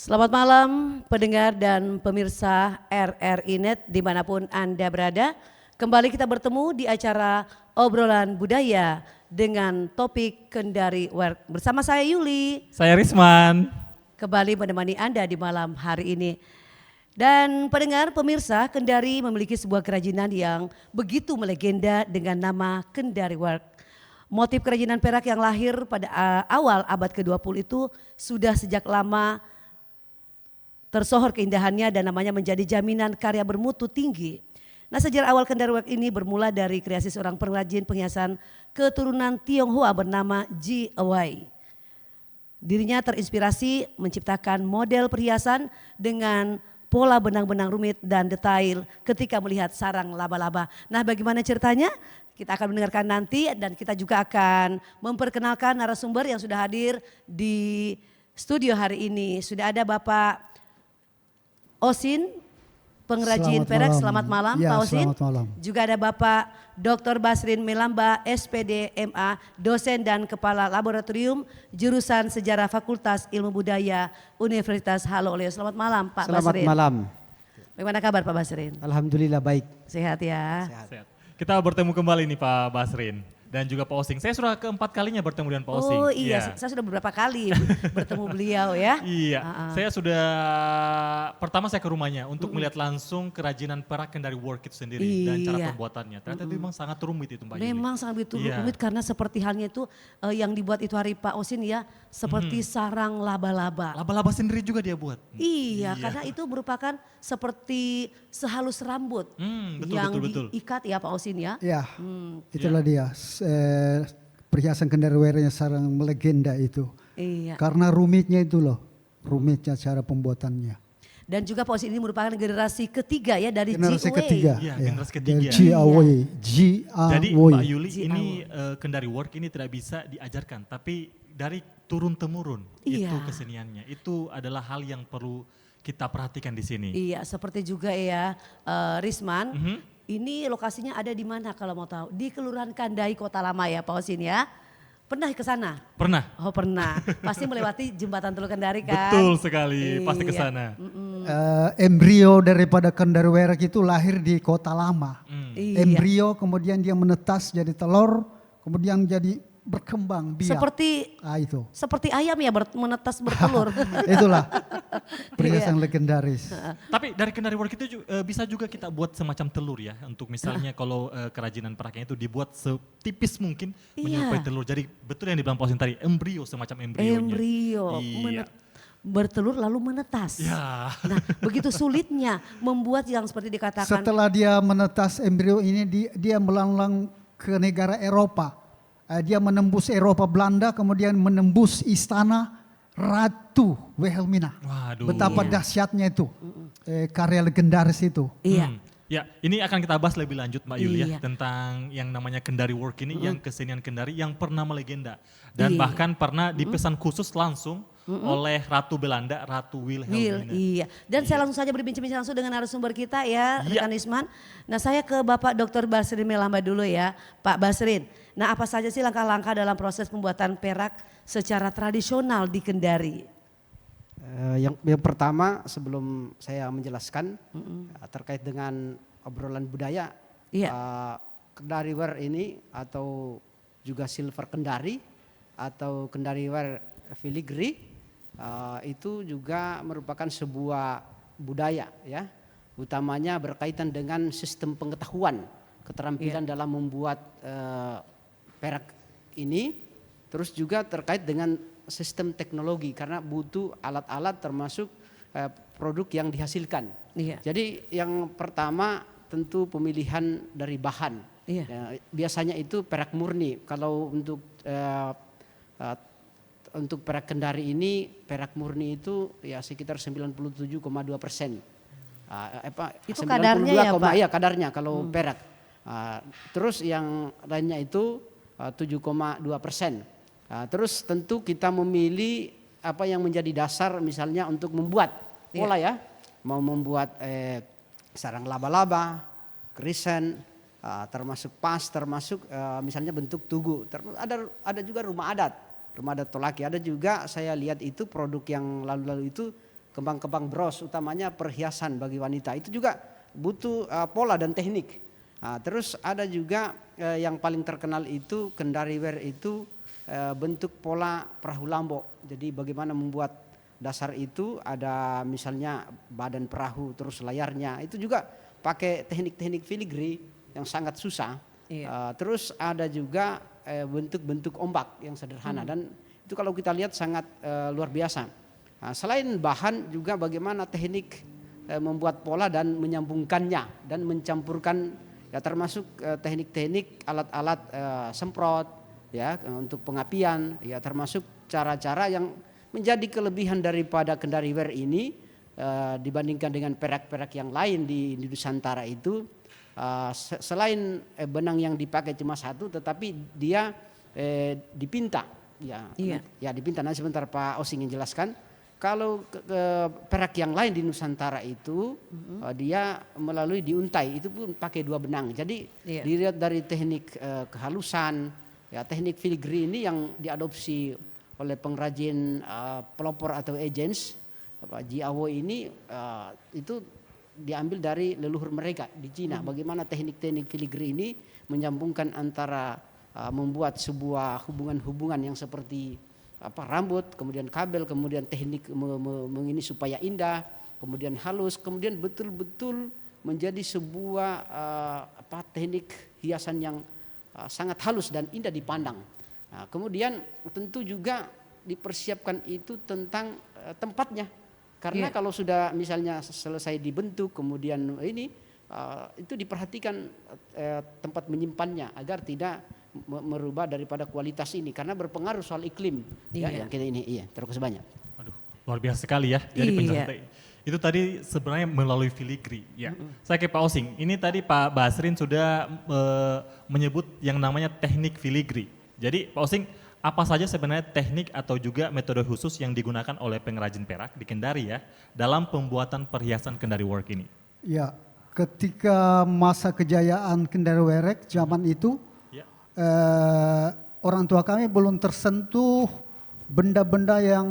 Selamat malam pendengar dan pemirsa RRI Net dimanapun Anda berada. Kembali kita bertemu di acara obrolan budaya dengan topik Kendari Work. Bersama saya Yuli. Saya Risman. Kembali menemani Anda di malam hari ini. Dan pendengar pemirsa, Kendari memiliki sebuah kerajinan yang begitu melegenda dengan nama Kendari Work. Motif kerajinan perak yang lahir pada awal abad ke-20 itu sudah sejak lama tersohor keindahannya dan namanya menjadi jaminan karya bermutu tinggi. Nah, sejarah awal Kendari Work ini bermula dari kreasi seorang pengrajin penghiasan keturunan Tionghoa bernama Ji Awai. Dirinya terinspirasi menciptakan model perhiasan dengan pola benang-benang rumit dan detail ketika melihat sarang laba-laba. Nah, bagaimana ceritanya? Kita akan mendengarkan nanti dan kita juga akan memperkenalkan narasumber yang sudah hadir di studio hari ini. Sudah ada Bapak Osin, pengrajin perak. Selamat malam ya, Pak Osin. Selamat malam. Juga ada Bapak Dr. Basrin Melamba, SPD MA, dosen dan kepala laboratorium jurusan Sejarah Fakultas Ilmu Budaya Universitas Halo Oleo. Selamat malam Pak Basrin. Selamat malam. Bagaimana kabar Pak Basrin? Alhamdulillah baik. Sehat ya. Sehat. Kita bertemu kembali nih Pak Basrin dan juga Pak Osing. Saya sudah keempat kalinya bertemu dengan Pak Osing. Oh iya, saya sudah beberapa kali bertemu beliau ya. Iya, saya sudah pertama saya ke rumahnya untuk melihat langsung kerajinan perak Kendari Work itu sendiri dan cara Iya. pembuatannya. Ternyata itu memang sangat rumit itu Mbak Yuli. Memang sangat begitu Iya. rumit karena seperti halnya itu yang dibuat itu hari Pak Osin ya, seperti sarang laba-laba. Laba-laba sendiri juga dia buat. Iya, karena itu merupakan seperti sehalus rambut Betul, yang betul. diikat ya Pak Osin ya. Ya, itulah dia. Perhiasan Kendari Work-nya sarang melegenda itu. Iya. Karena rumitnya itu loh. Rumitnya cara pembuatannya. Dan juga Pak Osin ini merupakan generasi ketiga ya dari Generasi GOA. ketiga. Iya, ya. generasi ketiga. Dari Jiawei. Jadi Jiawei. Mbak Yuli Ji ini Kendari Work ini tidak bisa diajarkan tapi dari turun temurun itu Iya. keseniannya. Itu adalah hal yang perlu kita perhatikan di sini. Iya, seperti juga ya Risman. Ini lokasinya ada di mana kalau mau tahu? Di Kelurahan Kandai Kota Lama ya Pak Osin ya. Pernah ke sana? Pernah? Oh pernah. Pasti melewati jembatan Teluk Kendari kan? Betul sekali, pasti ke Iya. sana. Embrio daripada Kendari Work itu lahir di Kota Lama. Iya. Embrio kemudian dia menetas jadi telur. Kemudian jadi berkembang biak. Itu. Seperti ayam ya menetas bertelur. Itulah Iya. perhiasan legendaris. Tapi dari Kendari Work itu bisa juga kita buat semacam telur ya. Untuk misalnya kalau kerajinan peraknya itu dibuat setipis mungkin menyerupai Iya. telur. Jadi betul yang dibilang Pak Osin tadi, embrio semacam embrionya. Embrio Iya. bertelur lalu menetas. Ya. Nah begitu sulitnya membuat yang seperti dikatakan. Setelah dia menetas embrio ini dia melanglang ke negara Eropa. Dia menembus Eropa Belanda kemudian menembus istana Ratu Wilhelmina. Waduh. Betapa dahsyatnya itu karya legendaris itu. Iya. Ya, ini akan kita bahas lebih lanjut Mbak Yuli Iya. ya tentang yang namanya Kendari Work ini, yang kesenian Kendari yang pernah melegenda dan Iya. bahkan pernah dipesan khusus langsung oleh Ratu Belanda, Ratu Wilhelmina. Iya. Dan saya langsung saja berbincang-bincang langsung dengan narasumber kita ya, Iya. rekan Isman. Nah saya ke Bapak Dr. Basrin Melamba dulu ya, Pak Basrin. Nah apa saja sih langkah-langkah dalam proses pembuatan perak secara tradisional di Kendari? Yang pertama sebelum saya menjelaskan terkait dengan obrolan budaya, Iya. Kendari Work ini atau juga Silver Kendari atau Kendari Work Filigree itu juga merupakan sebuah budaya ya, utamanya berkaitan dengan sistem pengetahuan, keterampilan dalam membuat perak ini, terus juga terkait dengan sistem teknologi karena butuh alat-alat termasuk produk yang dihasilkan. Iya. Jadi yang pertama tentu pemilihan dari bahan. Iya. Ya, biasanya itu perak murni. Kalau untuk perak Kendari ini perak murni itu ya sekitar 97,2%. Itu kadarnya ya, Pak? Iya kadarnya kalau perak. Terus yang lainnya itu 7,2%. Terus tentu kita memilih apa yang menjadi dasar misalnya untuk membuat pola ya, mau membuat sarang laba-laba, kerisen, termasuk pas, termasuk misalnya bentuk tugu. Ada juga rumah adat Tolaki. Ada juga saya lihat itu produk yang lalu-lalu itu kembang-kembang bros, utamanya perhiasan bagi wanita. Itu juga butuh pola dan teknik. Terus ada juga yang paling terkenal itu Kendari Wear itu bentuk pola perahu lambok. Jadi bagaimana membuat dasar itu, ada misalnya badan perahu terus layarnya, itu juga pakai teknik-teknik filigree yang sangat susah. Terus ada juga bentuk-bentuk ombak yang sederhana dan itu kalau kita lihat sangat luar biasa. Selain bahan juga bagaimana teknik membuat pola dan menyambungkannya dan mencampurkan, ya termasuk teknik-teknik alat-alat semprot ya untuk pengapian, ya termasuk cara-cara yang menjadi kelebihan daripada Kendari Wear ini dibandingkan dengan perak-perak yang lain di Nusantara itu. Selain benang yang dipakai cuma satu, tetapi dia dipinta, ya dipinta. Nanti sebentar Pak Osing yang jelaskan. Kalau perak yang lain di Nusantara itu dia melalui diuntai, itu pun pakai 2 benang. Jadi dilihat dari teknik kehalusan, ya teknik filigree ini yang diadopsi oleh pengrajin pelopor atau agents Jiawo ini, itu diambil dari leluhur mereka di Cina. Bagaimana teknik-teknik filigree ini menyambungkan antara membuat sebuah hubungan-hubungan yang seperti rambut, kemudian kabel, kemudian teknik mengini supaya indah, kemudian halus, kemudian betul-betul menjadi sebuah teknik hiasan yang sangat halus dan indah dipandang. Kemudian tentu juga dipersiapkan itu tentang tempatnya. Karena kalau sudah misalnya selesai dibentuk kemudian ini itu diperhatikan tempat menyimpannya agar tidak merubah daripada kualitas ini, karena berpengaruh soal iklim ya yang kita ini terus banyak. Waduh, luar biasa sekali ya. Jadi penjahit itu tadi sebenarnya melalui filigree ya. Saya ke Pak Osing. Ini tadi Pak Basrin sudah menyebut yang namanya teknik filigree. Jadi Pak Osing, apa saja sebenarnya teknik atau juga metode khusus yang digunakan oleh pengrajin perak di Kendari ya dalam pembuatan perhiasan Kendari Work ini? Ya, ketika masa kejayaan Kendari Work zaman itu, orang tua kami belum tersentuh benda-benda yang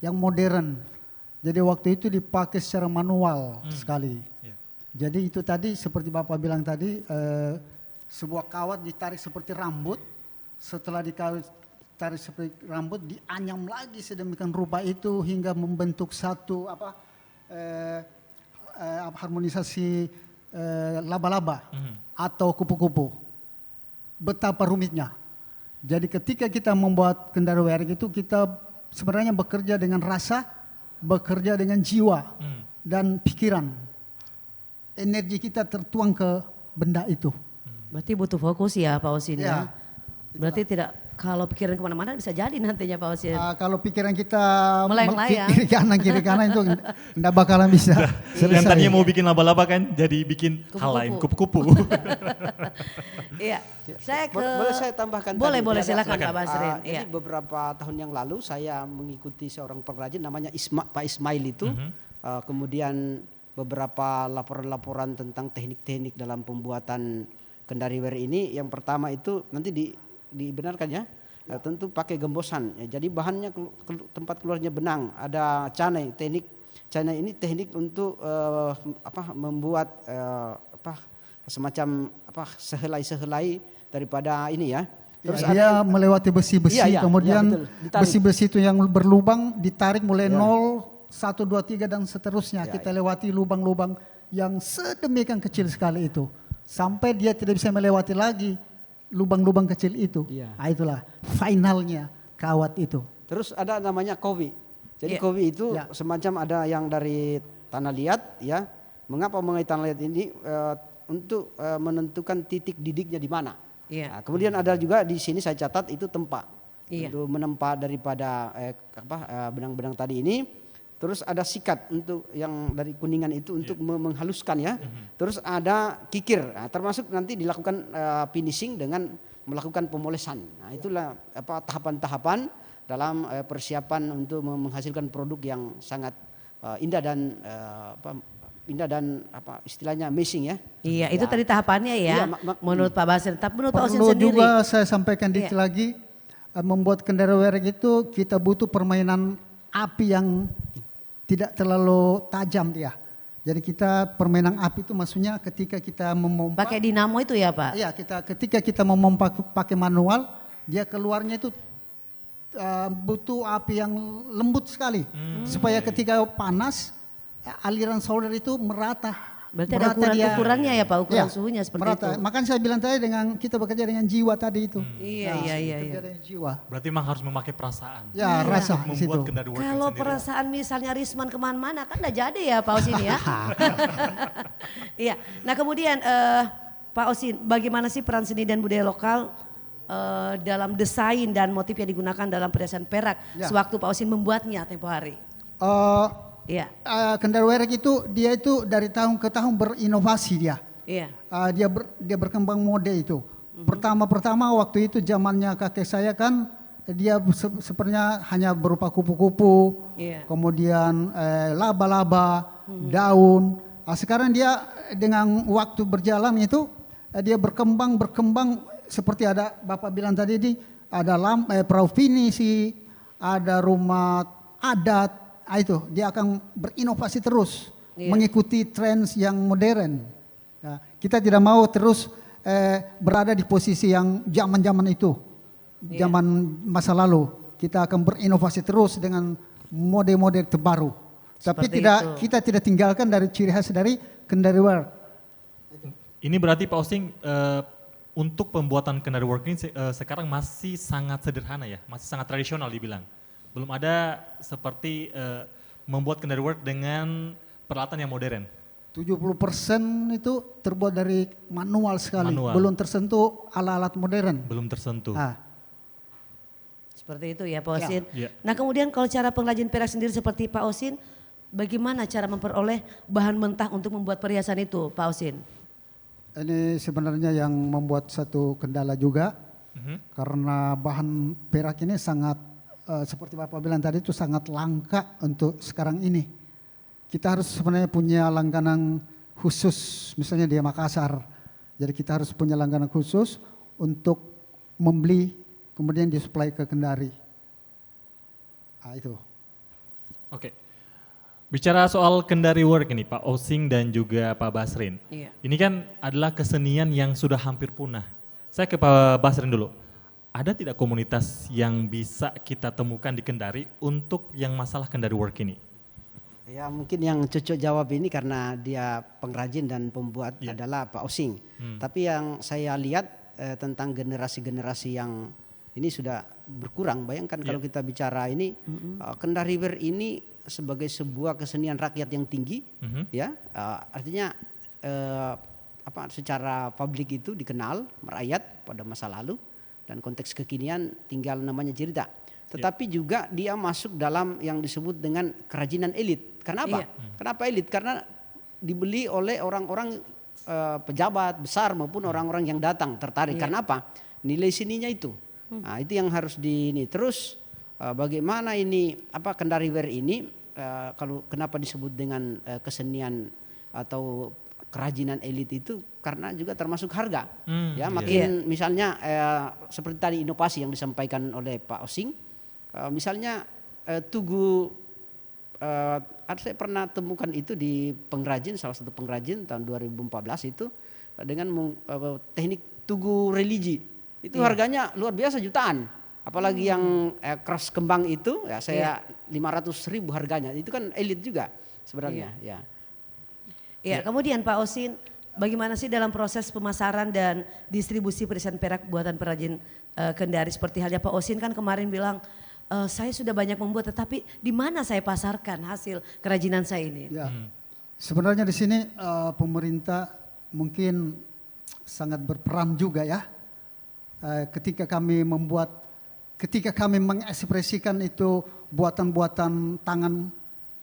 yang modern. Jadi waktu itu dipakai secara manual sekali. Jadi itu tadi seperti Bapak bilang tadi, sebuah kawat ditarik seperti rambut. Setelah ditarik seperti rambut, dianyam lagi sedemikian rupa itu hingga membentuk satu harmonisasi laba-laba atau kupu-kupu. Betapa rumitnya. Jadi ketika kita membuat Kendari Wear itu, kita sebenarnya bekerja dengan rasa, bekerja dengan jiwa dan pikiran. Energi kita tertuang ke benda itu. Berarti butuh fokus ya Pak Osin ya. Berarti tidak, kalau pikiran kemana-mana bisa jadi nantinya Pak Osin. Kalau pikiran kita melayang-layang kiri kanan itu enggak bakalan bisa selesai. Yang tadinya mau bikin laba-laba kan jadi bikin hal lain, kupu-kupu. Iya. Boleh saya tambahkan? Boleh silakan Pak Basrin. Jadi beberapa tahun yang lalu saya mengikuti seorang pengrajin namanya Pak Ismail itu. Kemudian beberapa laporan-laporan tentang teknik-teknik dalam pembuatan Kendari Wear ini. Yang pertama itu nanti dibenarkan ya, tentu pakai gembosan. Jadi bahannya tempat keluarnya benang. Ada canai, teknik canai ini teknik untuk membuat semacam sehelai-sehelai daripada ini ya. Terus dia melewati besi-besi, kemudian besi-besi itu yang berlubang ditarik mulai 0, 1, 2, 3 dan seterusnya. Kita lewati lubang-lubang yang sedemikian kecil sekali itu. Sampai dia tidak bisa melewati lagi lubang-lubang kecil itu. Itulah finalnya kawat itu. Terus ada namanya kowi. Jadi kowi itu semacam ada yang dari tanah liat ya. Mengapa mengenai tanah liat ini? Untuk menentukan titik didiknya di mana. Nah, kemudian ada juga di sini saya catat itu tempat. Untuk menempa daripada benang-benang tadi ini. Terus ada sikat untuk yang dari kuningan itu untuk menghaluskan ya. Terus ada kikir, termasuk nanti dilakukan finishing dengan melakukan pemolesan. Nah, itulah tahapan-tahapan dalam persiapan untuk menghasilkan produk yang sangat indah dan istilahnya amazing ya. Iya, itu tadi tahapannya ya. Menurut Pak Basrin, tapi menurut Pak Osin sendiri. Perlu juga saya sampaikan dikit lagi, membuat Kendari Wear itu kita butuh permainan api yang tidak terlalu tajam dia. Jadi kita permainan api itu maksudnya ketika kita memompa. Pakai dinamo itu ya Pak? Iya, ketika kita memompa pakai manual, dia keluarnya itu butuh api yang lembut sekali. Supaya ketika panas, aliran solder itu merata. Berarti ada ukurannya ya Pak, ukuran suhunya seperti merata. itu. Makanya saya bilang tadi kita bekerja dengan jiwa tadi itu. Iya. Bekerja dengan jiwa. Berarti memang harus memakai perasaan. Ya, rasa di situ. Membuat kendari working Kalau sendiri. perasaan misalnya Risman kemana-mana kan udah jadi ya Pak Osin ya. Iya. Nah kemudian Pak Osin, bagaimana sih peran seni dan budaya lokal dalam desain dan motif yang digunakan dalam perhiasan perak sewaktu Pak Osin membuatnya tempo hari? Iya. Kendari Werek itu dia itu dari tahun ke tahun berinovasi dia. Iya. Dia berkembang mode itu. Pertama waktu itu zamannya kakek saya kan dia sepertinya hanya berupa kupu-kupu, kemudian laba-laba, daun. Sekarang dia dengan waktu berjalan itu dia berkembang seperti ada Bapak bilang tadi ada perahu finisi, ada rumah adat. Itu dia akan berinovasi terus mengikuti tren yang modern. Ya, kita tidak mau terus berada di posisi yang zaman itu, zaman masa lalu. Kita akan berinovasi terus dengan mode-mode terbaru. Tapi kita tidak tinggalkan dari ciri khas dari kendari work. Ini berarti Pak Osing untuk pembuatan kendari work ini sekarang masih sangat sederhana ya, masih sangat tradisional dibilang. Belum ada seperti membuat kendari work dengan peralatan yang modern. 70% itu terbuat dari manual sekali, belum tersentuh alat-alat modern. Belum tersentuh. Seperti itu ya Pak Osin. Ya. Nah kemudian kalau cara pengrajin perak sendiri seperti Pak Osin, bagaimana cara memperoleh bahan mentah untuk membuat perhiasan itu Pak Osin? Ini sebenarnya yang membuat satu kendala juga, karena bahan perak ini sangat seperti Bapak bilang tadi itu sangat langka untuk sekarang ini. Kita harus sebenarnya punya langganan khusus, misalnya di Makassar. Jadi kita harus punya langganan khusus untuk membeli, kemudian disuplai ke Kendari. Itu. Oke. Bicara soal kendari work ini Pak Osing dan juga Pak Basrin. Iya. Ini kan adalah kesenian yang sudah hampir punah. Saya ke Pak Basrin dulu. Ada tidak komunitas yang bisa kita temukan di Kendari untuk yang masalah kendari work ini? Ya mungkin yang cocok jawab ini karena dia pengrajin dan pembuat adalah Pak Osing. Tapi yang saya lihat tentang generasi-generasi yang ini sudah berkurang. Bayangkan kalau kita bicara ini kendari work ini sebagai sebuah kesenian rakyat yang tinggi, ya artinya secara publik itu dikenal merayat pada masa lalu. Dan konteks kekinian tinggal namanya cerita. Tetapi juga dia masuk dalam yang disebut dengan kerajinan elit. Kenapa? Kenapa elit? Karena dibeli oleh orang-orang pejabat besar maupun orang-orang yang datang tertarik. Karena apa? Nilai seninya itu. Nah, itu yang harus ini. Terus bagaimana ini kendari wear ini kalau kenapa disebut dengan kesenian atau kerajinan elit itu karena juga termasuk harga. Makin misalnya seperti tadi inovasi yang disampaikan oleh Pak Osing, misalnya tugu, saya pernah temukan itu di pengrajin, salah satu pengrajin tahun 2014 itu dengan teknik tugu religi. Itu harganya luar biasa jutaan. Apalagi yang keras kembang itu ya saya 500.000 harganya. Itu kan elit juga sebenarnya. Ya, kemudian Pak Osin, bagaimana sih dalam proses pemasaran dan distribusi perhiasan perak buatan perajin Kendari seperti halnya Pak Osin kan kemarin bilang saya sudah banyak membuat tetapi di mana saya pasarkan hasil kerajinan saya ini? Ya. Sebenarnya di sini pemerintah mungkin sangat berperan juga ya. Ketika kami mengekspresikan itu buatan-buatan tangan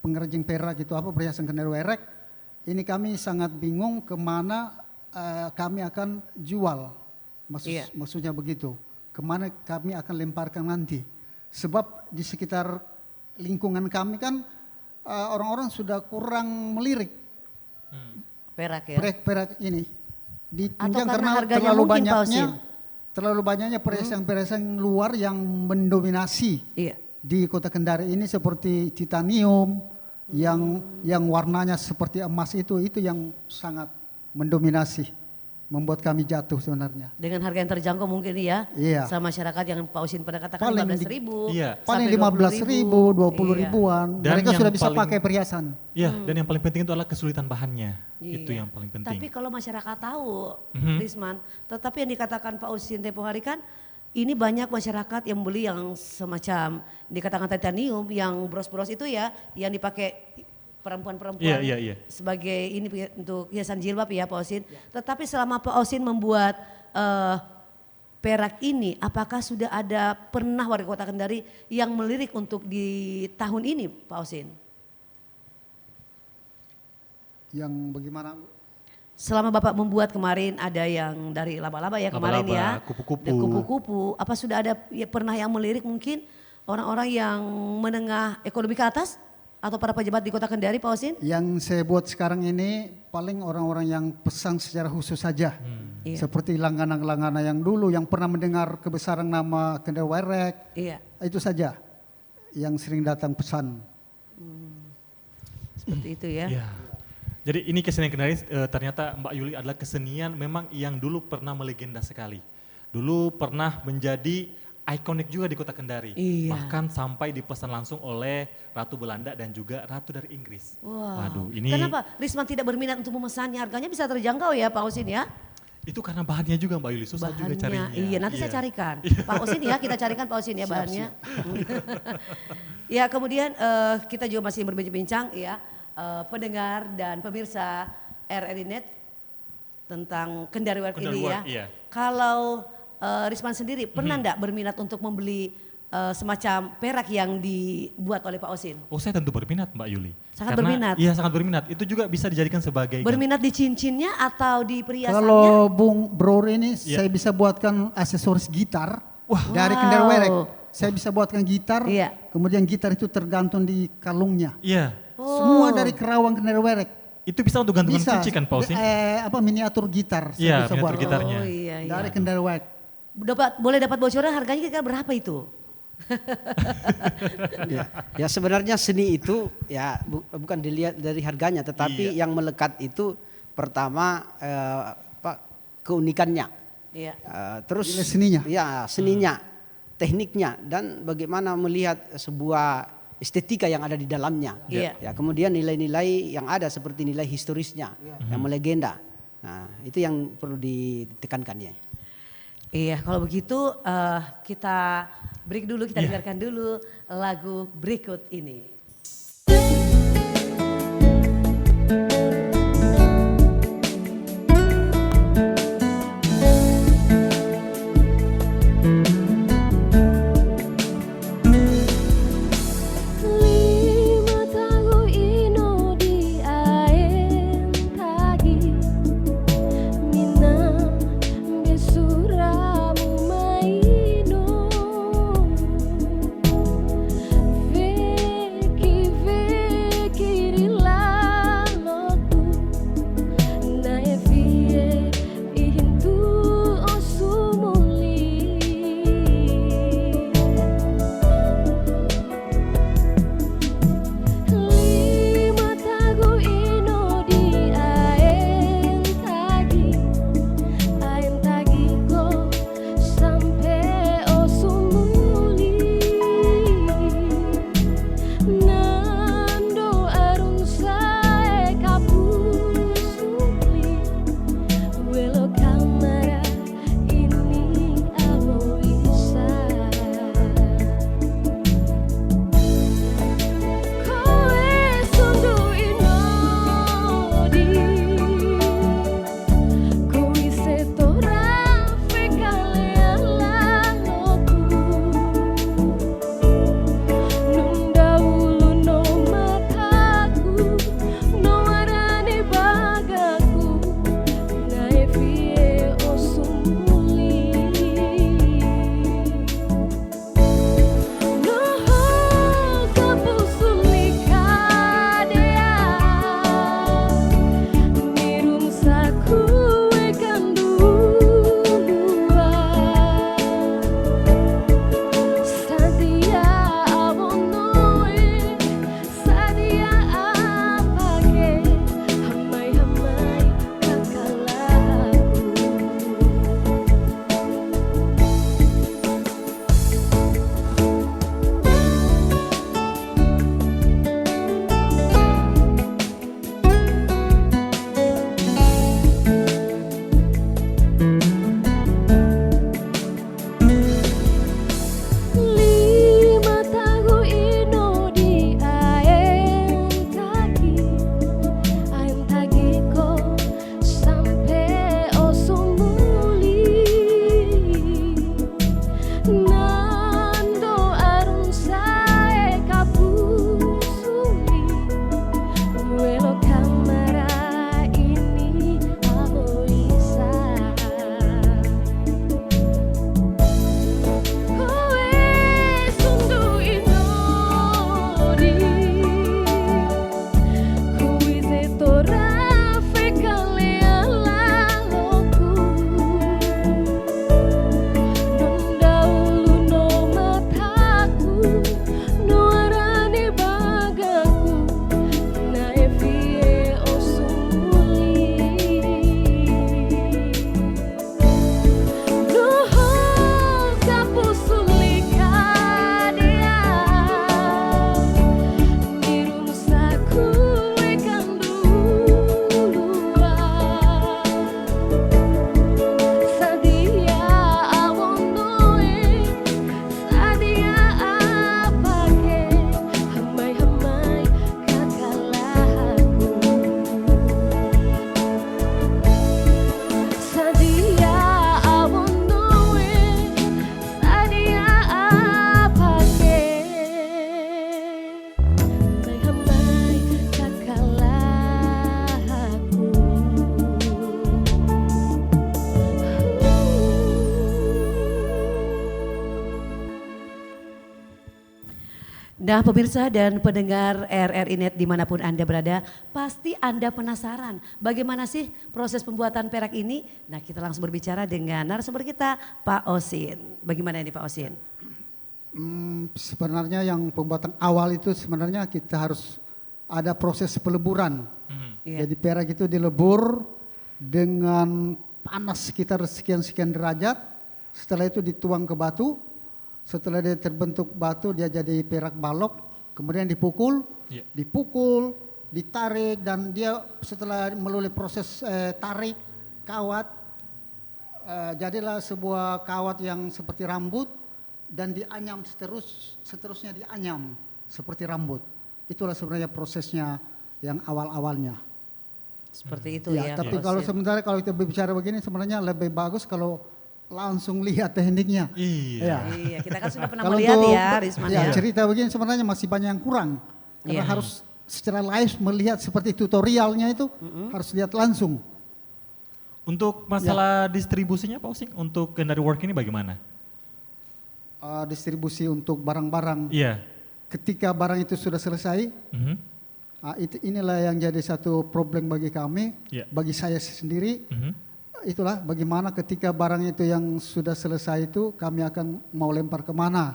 pengrajin perak itu perhiasan Kendari Werek. Ini kami sangat bingung kemana kami akan jual, maksudnya begitu. Kemana kami akan lemparkan nanti. Sebab di sekitar lingkungan kami kan orang-orang sudah kurang melirik perak ya. Perak ini. Atau karena harganya terlalu mungkin, terlalu banyaknya perhiasan-perhiasan luar yang mendominasi di kota Kendari ini seperti titanium, yang warnanya seperti emas itu yang sangat mendominasi, membuat kami jatuh sebenarnya. Dengan harga yang terjangkau mungkin ya. Iya. Sama masyarakat yang Pak Usin pernah katakan Paling 15.000. Iya. Paling sampai 15.000, 20 Iya. ribuan. Dan Mereka yang sudah bisa paling- pakai perhiasan. Iya, dan yang paling penting itu adalah kesulitan bahannya. Iya. Itu yang paling penting. Tapi kalau masyarakat tahu, Mhm. Risman, tetapi yang dikatakan Pak Usin tempo hari kan, ini banyak masyarakat yang beli yang semacam dikatakan titanium, yang bros-bros itu ya, yang dipakai perempuan-perempuan Iya. sebagai ini untuk hiasan jilbab ya Pak Usin. Tetapi selama Pak Usin membuat perak ini, apakah sudah ada pernah warga Kota Kendari yang melirik untuk di tahun ini Pak Usin? Yang bagaimana? Selama Bapak membuat kemarin ada yang dari laba-laba ya kemarin Laba-laba, ya. kupu-kupu. Dan kupu-kupu. Apa sudah ada ya, pernah yang melirik mungkin orang-orang yang menengah ekonomi ke atas? Atau para pejabat di Kota Kendari Pak Usin? Yang saya buat sekarang ini paling orang-orang yang pesan secara khusus saja. Iya. Seperti langganan-langganan yang dulu yang pernah mendengar kebesaran nama Kendari Werek. Iya. Itu saja yang sering datang pesan. Seperti itu ya. Iya. Jadi ini kesenian Kendari ternyata Mbak Yuli adalah kesenian memang yang dulu pernah melegenda sekali. Dulu pernah menjadi ikonik juga di Kota Kendari. Iya. Bahkan sampai dipesan langsung oleh Ratu Belanda dan juga Ratu dari Inggris. Wow. Waduh, ini Kenapa Risman tidak berminat untuk memesannya? Harganya bisa terjangkau ya Pak Usin ya? itu karena bahannya juga Mbak Yuli, susah juga carinya. Iya, nanti saya carikan. Pak Usin ya, kita carikan Pak Usin ya bahannya. Ya, kemudian kita juga masih berbincang-bincang ya, pendengar dan pemirsa RRI Net tentang Kendari Work Kendari ini Work, ya. iya. Kalau Risman sendiri pernah enggak berminat untuk membeli semacam perak yang dibuat oleh Pak Usin? Oh, saya tentu berminat Mbak Yuli. Sangat berminat? Iya, sangat berminat. Itu juga bisa dijadikan sebagai Berminat di cincinnya atau di perhiasannya? Kalau Bung Bror ini Iya. saya bisa buatkan aksesoris gitar dari Wow. Kendari Werek. Saya bisa buatkan gitar, Iya. kemudian gitar itu tergantung di kalungnya. Iya. Semua dari kerawang Kendari Werek. Itu bisa untuk gantungan Bisa. kunci kan Pak Usin? Miniatur gitar. saya Iya, bisa miniatur buat. gitarnya. Oh iya, iya. Dari Kendari Werek. Boleh dapat bocoran harganya kira-kira berapa itu? Ya sebenarnya seni itu ya bukan dilihat dari harganya, tetapi Iya. yang melekat itu pertama keunikannya, Iya. terus Nilai seninya. ya seninya, tekniknya, dan bagaimana melihat sebuah estetika yang ada di dalamnya. Iya. Ya kemudian nilai-nilai yang ada seperti nilai historisnya, yang melegenda. Nah itu yang perlu ditekankan ya. Iya, kalau begitu kita break dulu, kita Iya. dengarkan dulu lagu berikut ini. Lima tahu ino di aen tagi Mina besuramu maino Ve Nah pemirsa dan pendengar RRI Net dimanapun Anda berada, pasti Anda penasaran bagaimana sih proses pembuatan perak ini? Nah kita langsung berbicara dengan narasumber kita Pak Osin. Bagaimana ini Pak Osin? Sebenarnya yang pembuatan awal itu sebenarnya kita harus ada proses peleburan. Iya. Jadi perak itu dilebur dengan panas sekitar sekian-sekian derajat. Setelah itu dituang ke batu. Setelah dia terbentuk batu dia jadi perak balok. Kemudian dipukul, ditarik dan dia setelah melalui proses tarik kawat. Jadilah sebuah kawat yang seperti rambut dan dianyam seterusnya dianyam seperti rambut. Itulah sebenarnya prosesnya yang awal-awalnya. Seperti itu Ya, ya. tapi Pak kalau Osin. sementara kalau kita berbicara begini sebenarnya lebih bagus kalau langsung lihat tekniknya. Iya. Ya. Iya kita kan sudah pernah Kalau melihat untuk ya Risman ya. cerita begini sebenarnya masih banyak yang kurang. Karena Iya. harus secara live melihat seperti tutorialnya itu harus lihat langsung. Untuk masalah distribusinya Pak Osing, untuk Kendari Work ini bagaimana? Distribusi untuk barang-barang. Iya. Ketika barang itu sudah selesai, Mhm. inilah yang jadi satu problem bagi kami, Iya. bagi saya sendiri. Mhm. Itulah bagaimana ketika barang itu yang sudah selesai itu kami akan mau lempar kemana.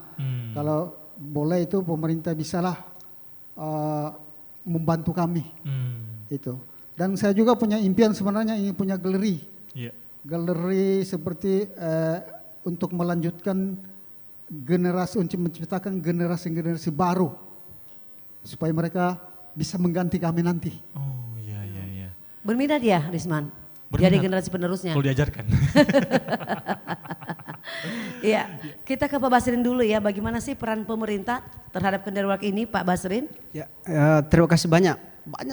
Kalau boleh itu pemerintah bisalah membantu kami itu. Dan saya juga punya impian sebenarnya ingin punya galeri. Iya. Galeri seperti untuk melanjutkan generasi, untuk menciptakan generasi-generasi baru supaya mereka bisa mengganti kami nanti. Oh iya. Berminat ya Risman? Berminat. Jadi generasi penerusnya. Kalau diajarkan. Iya, kita ke Pak Basrin dulu ya. Bagaimana sih peran pemerintah terhadap Kendari Work ini, Pak Basrin? Ya, terima kasih banyak.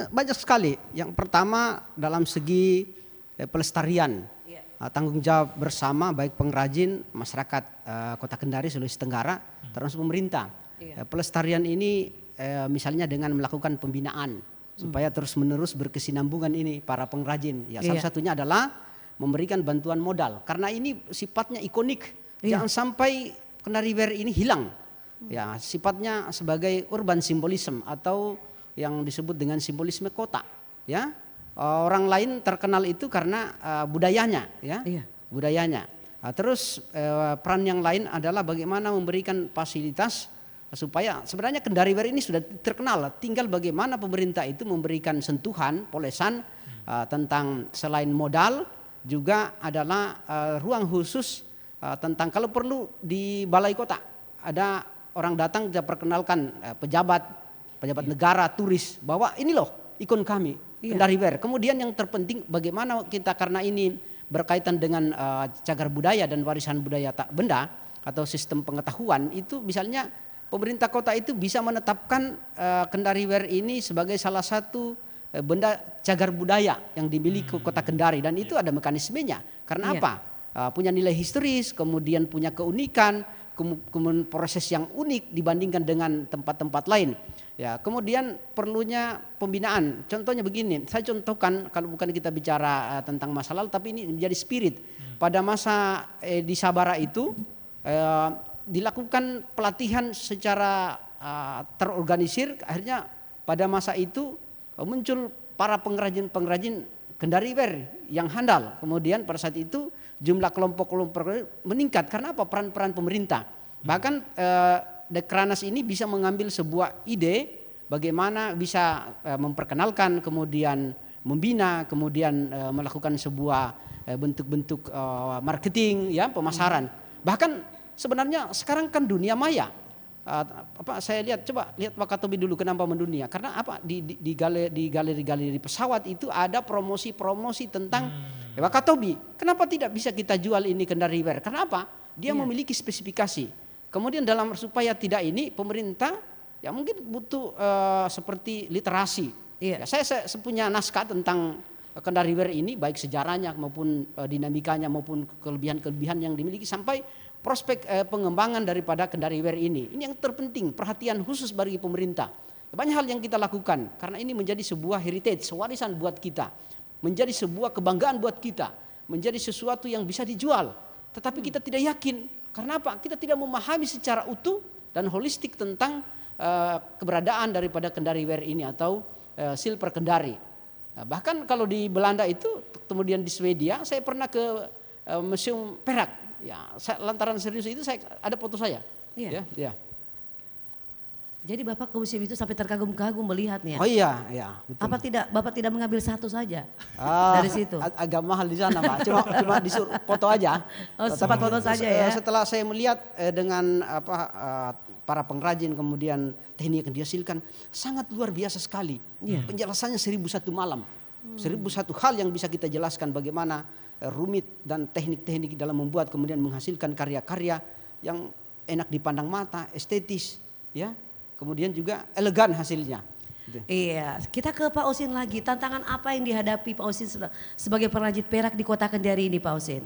Banyak sekali. Yang pertama dalam segi pelestarian, tanggung jawab bersama baik pengrajin, masyarakat Kota Kendari, Sulawesi Tenggara, termasuk pemerintah. Pelestarian ini misalnya dengan melakukan pembinaan supaya terus-menerus berkesinambungan ini para pengrajin. Ya, salah satunya adalah memberikan bantuan modal karena ini sifatnya ikonik. Jangan sampai Kendari Wear ini hilang. Ya, sifatnya sebagai urban symbolism atau yang disebut dengan simbolisme kota. Ya, orang lain terkenal itu karena budayanya, ya, budayanya. Terus peran yang lain adalah bagaimana memberikan fasilitas supaya sebenarnya Kendari Wear ini sudah terkenal. Tinggal bagaimana pemerintah itu memberikan sentuhan, polesan tentang selain modal juga adalah ruang khusus tentang kalau perlu di balai kota ada orang datang kita perkenalkan pejabat negara, turis bahwa ini loh ikon kami Kendari Wear. Kemudian yang terpenting bagaimana kita karena ini berkaitan dengan cagar budaya dan warisan budaya tak benda atau sistem pengetahuan itu misalnya pemerintah kota itu bisa menetapkan Kendari Wear ini sebagai salah satu benda cagar budaya yang dimiliki Kota Kendari dan itu ada mekanismenya. Karena apa? Punya nilai historis, kemudian punya keunikan, kemudian proses yang unik dibandingkan dengan tempat-tempat lain. Ya, kemudian perlunya pembinaan. Contohnya begini, saya contohkan kalau bukan kita bicara tentang masa lalu tapi ini menjadi spirit. Pada masa di Sabara itu dilakukan pelatihan secara terorganisir, akhirnya pada masa itu muncul para pengrajin-pengrajin Kendari Wear yang handal. Kemudian pada saat itu jumlah kelompok-kelompok meningkat karena apa? Peran-peran pemerintah. Bahkan Dekranas ini bisa mengambil sebuah ide bagaimana bisa memperkenalkan, kemudian membina, kemudian melakukan sebuah bentuk-bentuk marketing, ya, pemasaran. Bahkan sebenarnya sekarang kan dunia maya. Saya lihat, coba lihat Wakatobi dulu kenapa mendunia? Karena apa? Di galeri-galeri pesawat itu ada promosi-promosi tentang Wakatobi. Kenapa tidak bisa kita jual ini Kendari Wear? Karena apa? Dia memiliki spesifikasi. Kemudian dalam supaya tidak ini pemerintah ya mungkin butuh seperti literasi. Ya, saya punya naskah tentang Kendari Wear ini baik sejarahnya maupun dinamikanya maupun kelebihan-kelebihan yang dimiliki sampai prospek pengembangan daripada Kendari Wear ini. Ini yang terpenting, perhatian khusus bagi pemerintah. Banyak hal yang kita lakukan karena ini menjadi sebuah heritage, warisan buat kita. Menjadi sebuah kebanggaan buat kita. Menjadi sesuatu yang bisa dijual. Tetapi kita tidak yakin. Karena apa? Kita tidak memahami secara utuh dan holistik tentang keberadaan daripada Kendari Ware ini atau silver Kendari. Nah, bahkan kalau di Belanda itu, kemudian di Swedia, saya pernah ke museum perak. Ya, lantaran serius itu saya ada foto saya. Iya. Ya. Jadi Bapak ke museum itu sampai terkagum-kagum melihatnya. Oh iya, betul. Apa tidak Bapak tidak mengambil satu saja dari situ? Agak mahal di sana, Pak. Cuma disuruh foto aja. Oh, sempat foto saja ya. Setelah saya melihat dengan para pengrajin, kemudian teknik yang dihasilkan sangat luar biasa sekali. Iya. Penjelasannya 1001 malam. 1001 hal yang bisa kita jelaskan bagaimana rumit dan teknik-teknik dalam membuat kemudian menghasilkan karya-karya yang enak dipandang mata, estetis, ya. Kemudian juga elegan hasilnya. Iya, kita ke Pak Osin lagi. Tantangan apa yang dihadapi Pak Osin sebagai perajin perak di Kota Kendari ini, Pak Osin?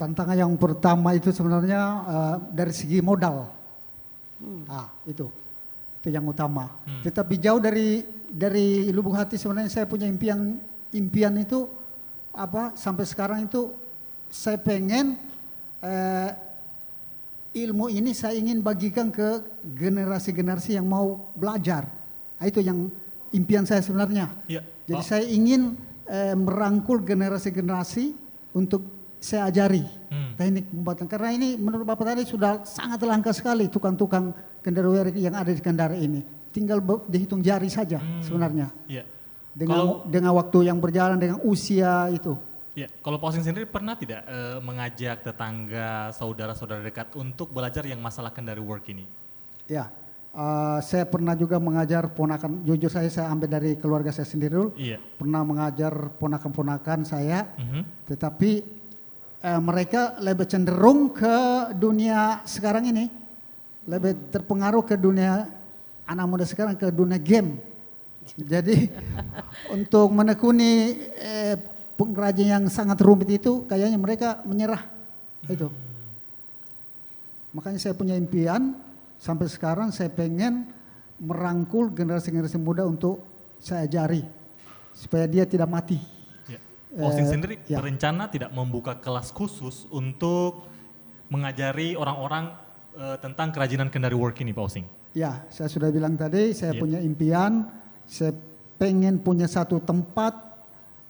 Tantangan yang pertama itu sebenarnya dari segi modal. Itu yang utama. Tetapi jauh dari lubuk hati sebenarnya saya punya impian itu sampai sekarang itu saya pengen ilmu ini saya ingin bagikan ke generasi-generasi yang mau belajar. Itu yang impian saya sebenarnya. Ya, Jadi saya ingin merangkul generasi-generasi untuk saya ajari teknik pembuatan. Karena ini menurut Bapak tadi sudah sangat langka sekali tukang-tukang Kendari Ware yang ada di Kendari ini. Tinggal dihitung jari saja sebenarnya. Ya. Dengan waktu yang berjalan, dengan usia itu. Ya, kalau Pak Osin sendiri pernah tidak mengajak tetangga, saudara-saudara dekat untuk belajar yang masalah Kendari work ini? Ya, saya pernah juga mengajar ponakan. Jujur saya ambil dari keluarga saya sendiri dulu. Iya. Pernah mengajar ponakan-ponakan saya, tetapi mereka lebih cenderung ke dunia sekarang ini, lebih terpengaruh ke dunia anak muda sekarang, ke dunia game. Jadi untuk menekuni pengrajin yang sangat rumit itu kayaknya mereka menyerah. Itu. Makanya saya punya impian sampai sekarang saya pengen merangkul generasi-generasi muda untuk saya ajari supaya dia tidak mati. Ya. Pak Osin sendiri berencana tidak membuka kelas khusus untuk mengajari orang-orang tentang kerajinan Kendari work ini, Pak Osin? Ya, saya sudah bilang tadi saya punya impian, saya pengen punya satu tempat,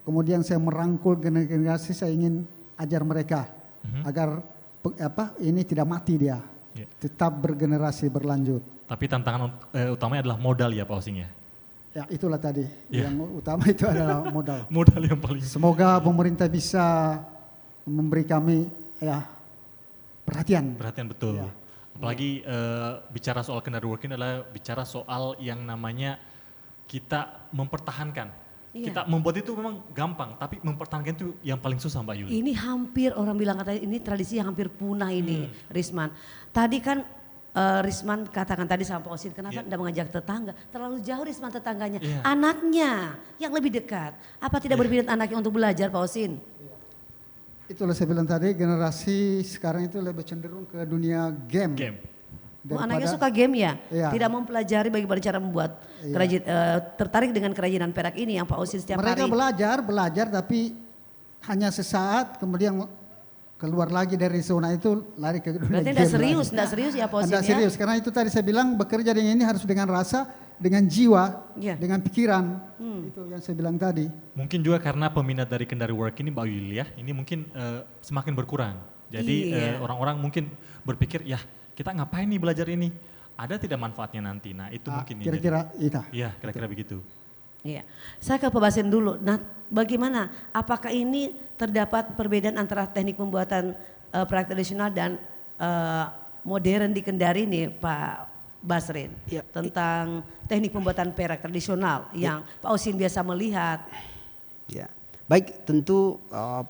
kemudian saya merangkul generasi, saya ingin ajar mereka agar ini tidak mati dia, tetap bergenerasi berlanjut. Tapi tantangan utamanya adalah modal ya Pak Osin ya? Ya itulah tadi, yang utama itu adalah modal. Modal yang paling. Semoga pemerintah bisa memberi kami perhatian. Perhatian betul. Ya. Apalagi bicara soal Kendari work ini adalah bicara soal yang namanya kita mempertahankan. Iya. Kita membuat itu memang gampang, tapi mempertahankan itu yang paling susah Mbak Yuli. Ini hampir orang bilang katanya ini tradisi yang hampir punah ini, Risman. Tadi kan Risman katakan tadi sama Pak Osin, kenapa tidak mengajak tetangga? Terlalu jauh Risman tetangganya, anaknya yang lebih dekat. Apa tidak berminat anaknya untuk belajar Pak Osin? Itulah saya bilang tadi, generasi sekarang itu lebih cenderung ke dunia game. Anaknya suka game ya? Tidak mempelajari bagaimana cara membuat tertarik dengan kerajinan perak ini yang Pak Osin setiap mereka hari. Mereka belajar tapi hanya sesaat kemudian keluar lagi dari zona itu lari ke dunia berarti game. Berarti tidak serius ya Pak Osin ya? Tidak serius, karena itu tadi saya bilang bekerja dengan ini harus dengan rasa, dengan jiwa, dengan pikiran. Itu yang saya bilang tadi. Mungkin juga karena peminat dari Kendari work ini Mbak Yuli ya, ini mungkin semakin berkurang. Jadi orang-orang mungkin berpikir ya kita ngapain nih belajar ini? Ada tidak manfaatnya nanti? Nah itu mungkin. Kira-kira itu. Iya kira-kira begitu. Iya, saya ke Pak Basrin dulu. Nah bagaimana, apakah ini terdapat perbedaan antara teknik pembuatan perak tradisional dan modern di Kendari nih Pak Basrin? Ya. Tentang teknik pembuatan perak tradisional yang Pak Osin biasa melihat. Ya, baik tentu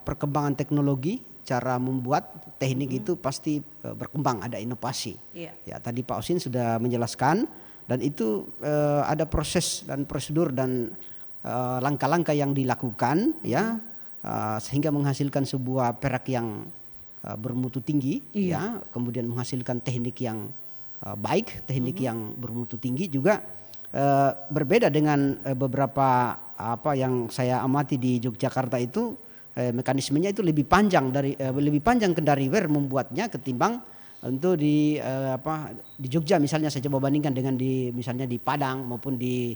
perkembangan teknologi, cara membuat teknik itu pasti berkembang, ada inovasi. Ya tadi Pak Osin sudah menjelaskan dan itu ada proses dan prosedur dan langkah-langkah yang dilakukan ya sehingga menghasilkan sebuah perak yang bermutu tinggi ya, kemudian menghasilkan teknik yang baik, teknik yang bermutu tinggi juga berbeda dengan beberapa yang saya amati di Yogyakarta itu. Mekanismenya itu lebih panjang Kendari Ware membuatnya ketimbang Untuk di Jogja misalnya saya coba bandingkan dengan misalnya di Padang maupun di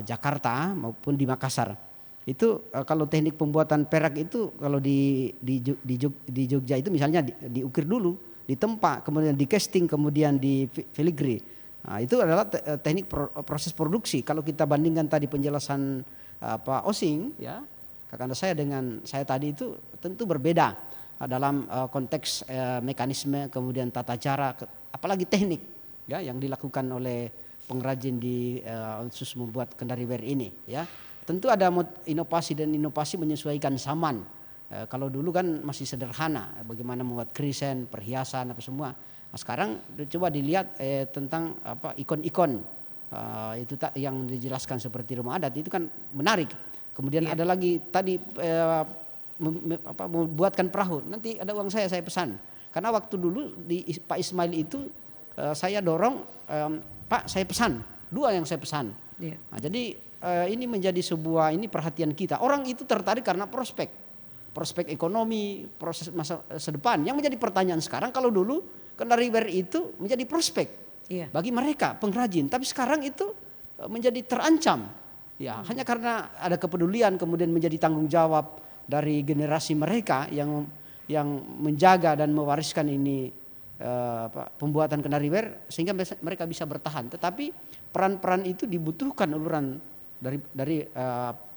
Jakarta maupun di Makassar. Itu kalau teknik pembuatan perak itu kalau di Jogja itu misalnya diukir dulu, ditempa, kemudian di casting, kemudian di filigree. Nah, itu adalah teknik proses produksi. Kalau kita bandingkan tadi penjelasan Pak Osing ya, kakak saya dengan saya tadi itu tentu berbeda dalam konteks mekanisme, kemudian tata cara, apalagi teknik ya yang dilakukan oleh pengrajin di khusus membuat kendari-ware ini ya. Tentu ada inovasi dan inovasi menyesuaikan zaman. Kalau dulu kan masih sederhana, bagaimana membuat krisen, perhiasan apa semua. Nah, sekarang coba dilihat tentang ikon-ikon itu yang dijelaskan seperti rumah adat itu kan menarik. Kemudian ada lagi tadi membuatkan perahu. Nanti ada uang saya pesan. Karena waktu dulu di Pak Ismail itu saya dorong, Pak saya pesan, 2 yang saya pesan. Yeah. Nah, jadi ini menjadi sebuah perhatian kita. Orang itu tertarik karena prospek ekonomi, proses masa depan. Yang menjadi pertanyaan sekarang, kalau dulu kendari-ware itu menjadi prospek bagi mereka pengrajin, tapi sekarang itu menjadi terancam. Ya, hanya karena ada kepedulian kemudian menjadi tanggung jawab dari generasi mereka yang menjaga dan mewariskan pembuatan kendari-ware sehingga mereka bisa bertahan. Tetapi peran-peran itu dibutuhkan uluran dari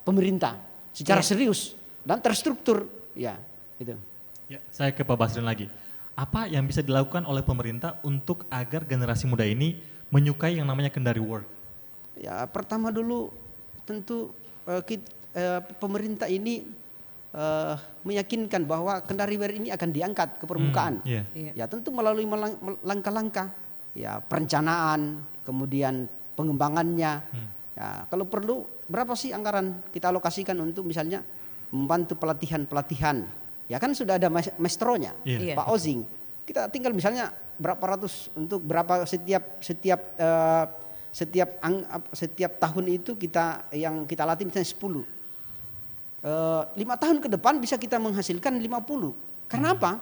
pemerintah secara serius dan terstruktur ya itu. Ya, saya ke Pak Basrin lagi. Apa yang bisa dilakukan oleh pemerintah untuk agar generasi muda ini menyukai yang namanya kendari work? Ya, pertama dulu tentu pemerintah ini meyakinkan bahwa kendari-ware ini akan diangkat ke permukaan. Ya, tentu melalui langkah-langkah ya perencanaan, kemudian pengembangannya. Ya, kalau perlu berapa sih anggaran kita alokasikan untuk misalnya membantu pelatihan. Ya kan sudah ada maestronya, Pak Osing. Kita tinggal misalnya berapa ratus untuk berapa setiap tahun itu yang kita latih misalnya 10. 5 tahun ke depan bisa kita menghasilkan 50. Karena apa?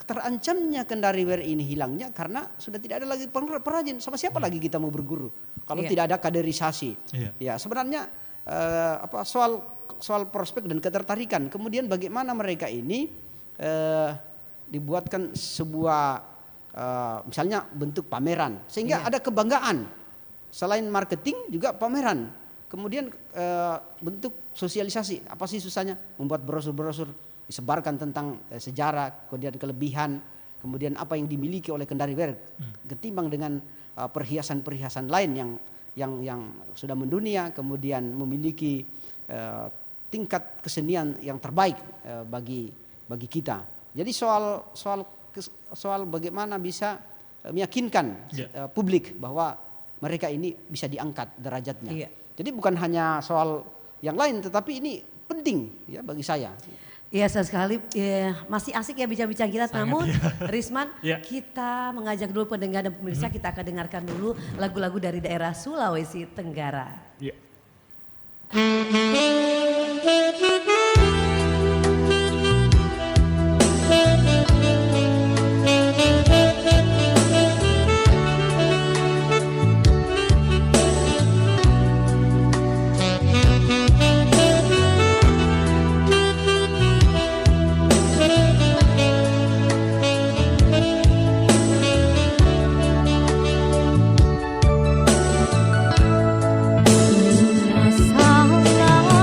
Terancamnya kendari-ware ini hilangnya karena sudah tidak ada lagi perajin. Sama siapa lagi kita mau berguru kalau tidak ada kaderisasi? Ya sebenarnya soal prospek dan ketertarikan. Kemudian bagaimana mereka ini dibuatkan sebuah misalnya bentuk pameran sehingga ada kebanggaan. Selain marketing juga pameran. Kemudian bentuk sosialisasi. Apa sih susahnya membuat brosur-brosur disebarkan tentang sejarah, kemudian kelebihan, kemudian apa yang dimiliki oleh kendari-ware ketimbang dengan perhiasan-perhiasan lain yang sudah mendunia, kemudian memiliki tingkat kesenian yang terbaik bagi kita. Jadi soal bagaimana bisa meyakinkan publik bahwa mereka ini bisa diangkat derajatnya. Jadi bukan hanya soal yang lain, tetapi ini penting ya bagi saya. Iya sekali, masih asik ya bincang-bincang kita. Namun Risman, kita mengajak dulu pendengar dan pemirsa, kita akan dengarkan dulu lagu-lagu dari daerah Sulawesi Tenggara. Salah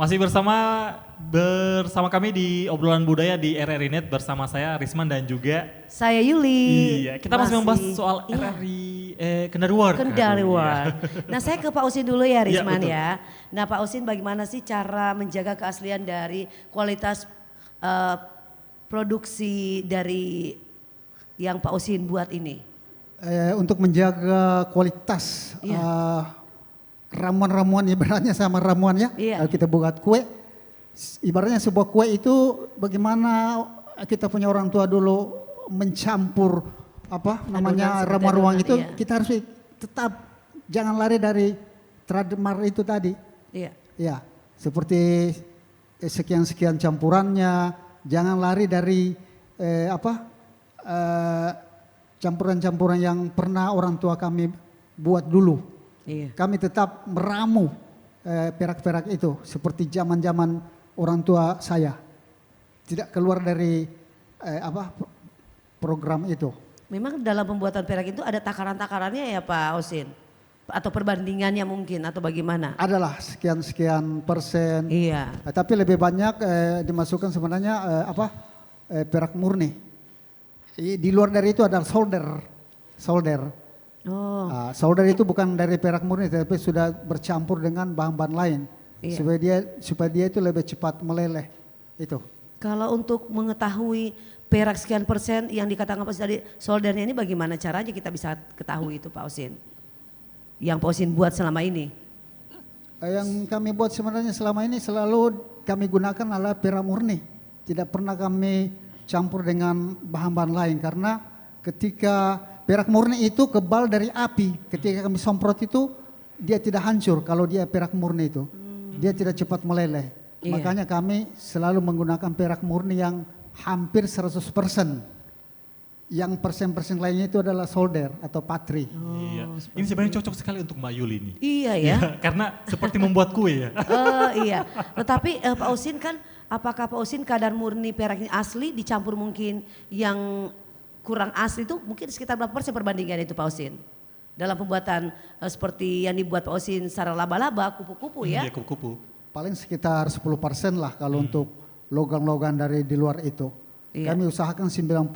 Masih bersama kami di obrolan budaya di RRI Net bersama saya Risman dan juga Saya Yuli. iya, kita masih membahas soal iya, RRI Kendari Work. Kendari Aduh, iya. Work. Nah saya ke Pak Usin dulu ya Risman betul. ya. Nah Pak Usin bagaimana sih cara menjaga keaslian dari kualitas produksi dari yang Pak Usin buat ini? Untuk menjaga kualitas Iya. ramuan-ramuan, ibaratnya sama ramuannya. Iya. Kalau kita buat kue, ibaratnya sebuah kue itu bagaimana kita punya orang tua dulu mencampur Adonan seperti ramuan-ramuan adonan, itu, iya. kita harus tetap jangan lari dari trademark itu tadi. Iya. Ya, seperti sekian-sekian campurannya, jangan lari dari campuran-campuran yang pernah orang tua kami buat dulu. Iya. Kami tetap meramu perak-perak itu seperti zaman-zaman orang tua saya. Tidak keluar dari program itu. Memang dalam pembuatan perak itu ada takaran-takarannya ya Pak Usin? Atau perbandingannya mungkin atau bagaimana? Adalah sekian-sekian persen. Iya. Tapi lebih banyak dimasukkan sebenarnya perak murni. Di luar dari itu ada solder. Oh, Solder itu bukan dari perak murni, tapi sudah bercampur dengan bahan-bahan lain. Iya. Supaya dia itu lebih cepat meleleh. Itu. kalau untuk mengetahui perak sekian persen yang dikatakan Pak Usin tadi soldernya ini bagaimana caranya kita bisa ketahui itu Pak Usin? Yang Pak Usin buat selama ini? Yang kami buat sebenarnya selama ini selalu kami gunakan adalah perak murni. Tidak pernah kami campur dengan bahan-bahan lain karena ketika perak murni itu kebal dari api. Ketika kami semprot itu dia tidak hancur kalau dia perak murni itu. Dia tidak cepat meleleh. Iya. Makanya kami selalu menggunakan perak murni yang hampir 100%. Yang persen-persen lainnya itu adalah solder atau patri. Iya. Ini sebenarnya cocok sekali untuk Mbak Yuli nih. Iya ya. Karena seperti membuat kue ya. Iya. Tetapi Pak Usin kan, apakah Pak Usin kadar murni perak ini asli dicampur mungkin yang kurang asli itu mungkin sekitar berapa persen perbandingan itu Pak Usin? Dalam pembuatan seperti yang dibuat Pak Usin secara laba-laba, kupu-kupu ya? Iya, kupu-kupu. Paling sekitar 10% lah kalau untuk logam-logam dari di luar itu. Iya. Kami usahakan 90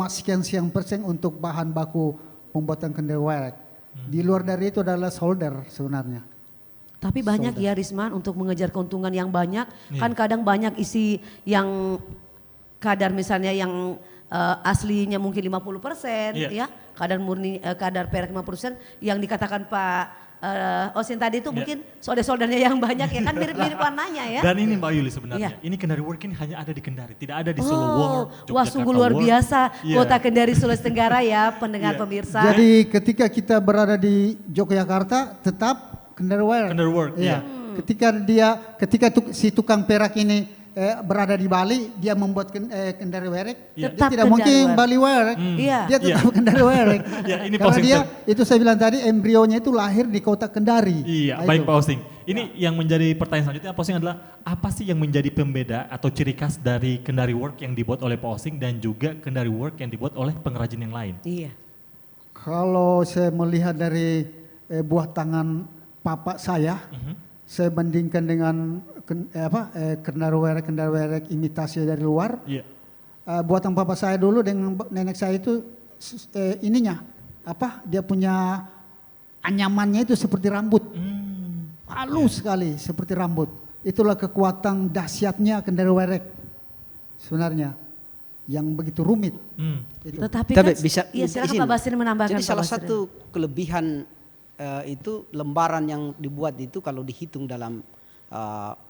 sekian persen untuk bahan baku pembuatan kendari werek. Di luar dari itu adalah solder sebenarnya. Tapi banyak ya Risman untuk mengejar keuntungan yang banyak. Iya. Kan kadang banyak isi yang kadar misalnya yang aslinya mungkin 50% Iya. ya. Kadar murni kadar perak 50% yang dikatakan Pak Usin tadi itu Iya. mungkin solder-soldernya yang banyak ya kan mirip-mirip warnanya ya. Dan ini Mbak Yuli sebenarnya, Iya. ini Kendari Work ini hanya ada di Kendari, tidak ada di Solo Work, Wah Yogyakarta sungguh luar Work. biasa Iya. kota Kendari Sulawesi Tenggara ya pendengar Iya. pemirsa. Jadi ketika kita berada di Yogyakarta tetap kendari werek. Kendari Work, iya. Ketika si tukang perak ini berada di Bali, dia membuat kendari werek. Iya. Dia Tetap tidak kendari mungkin werek. Bali werek. Iya. Dia tetap kendari werek. Iya, ini Karena posting dia itu saya bilang tadi embrionya itu lahir di kota Kendari. Iya, Nah, baik itu. Pak Osing. Ini yang menjadi pertanyaan selanjutnya, Pak Osing adalah apa sih yang menjadi pembeda atau ciri khas dari Kendari Work yang dibuat oleh Pak Osing dan juga Kendari Work yang dibuat oleh pengrajin yang lain? Iya. Kalau saya melihat dari buah tangan papa saya, saya bandingkan dengan kendari werek imitasi dari luar. Iya. Buatan papa saya dulu dengan nenek saya itu dia punya anyamannya itu seperti rambut. Halus sekali seperti rambut. Itulah kekuatan dahsyatnya kendari werek sebenarnya yang begitu rumit. Itu. Tetapi Tapi kan, bisa iya silakan izin. Pak Basri menambahkan. Jadi Pak salah Basri. satu kelebihan itu lembaran yang dibuat itu kalau dihitung dalam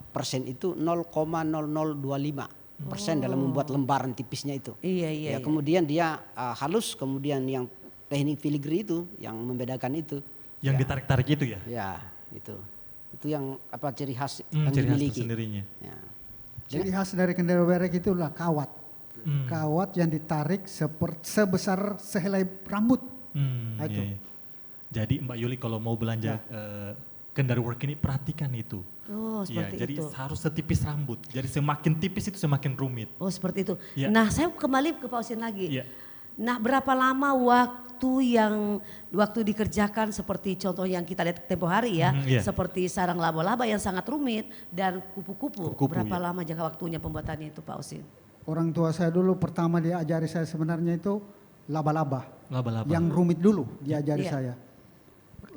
persen itu 0,0025% dalam membuat lembaran tipisnya itu. Iya, iya, Ya, iya. kemudian dia halus, kemudian yang teknik filigree itu yang membedakan itu. Yang ditarik-tarik itu ya? Ya, itu yang ciri khas yang Ciri khas dimiliki. tersendirinya. Ya. Ciri khas dari kendari werek itu adalah kawat. Kawat yang ditarik sebesar sehelai rambut. Itu. Iya, iya. Jadi Mbak Yuli kalau mau belanja Kendari Work ini perhatikan itu. Oh Iya, seperti jadi itu. harus setipis rambut. Jadi semakin tipis itu semakin rumit. Oh seperti itu. Iya. Nah saya kembali ke Pak Usin lagi. Iya. Nah, berapa lama waktu dikerjakan seperti contoh yang kita lihat tempo hari ya, Iya. seperti sarang laba-laba yang sangat rumit dan kupu-kupu. Kupu-kupu, Berapa ya. lama jangka waktunya pembuatannya itu Pak Osin? Orang tua saya dulu pertama diajari saya sebenarnya itu laba-laba. Laba-laba. Yang rumit dulu diajari Iya. saya.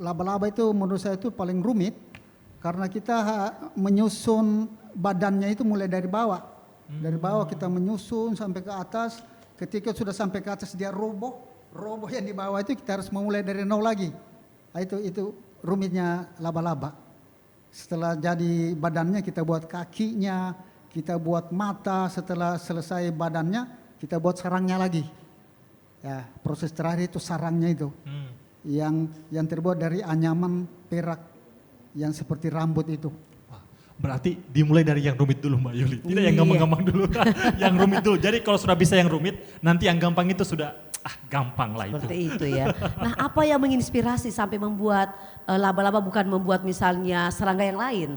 Laba-laba itu menurut saya itu paling rumit karena kita menyusun badannya itu mulai dari bawah. Dari bawah kita menyusun sampai ke atas. Ketika sudah sampai ke atas dia roboh yang di bawah itu kita harus memulai dari nol lagi. Nah, itu rumitnya laba-laba. Setelah jadi badannya kita buat kakinya, kita buat mata, setelah selesai badannya kita buat sarangnya lagi. Ya, proses terakhir itu sarangnya itu. Yang terbuat dari anyaman perak yang seperti rambut itu. Wah, berarti dimulai dari yang rumit dulu Mbak Yuli, tidak yang Iya. gampang-gampang dulu. Yang rumit dulu. Jadi kalau sudah bisa yang rumit, nanti yang gampang itu sudah gampang lah itu. Seperti itu ya. Nah, apa yang menginspirasi sampai membuat laba-laba bukan membuat misalnya serangga yang lain?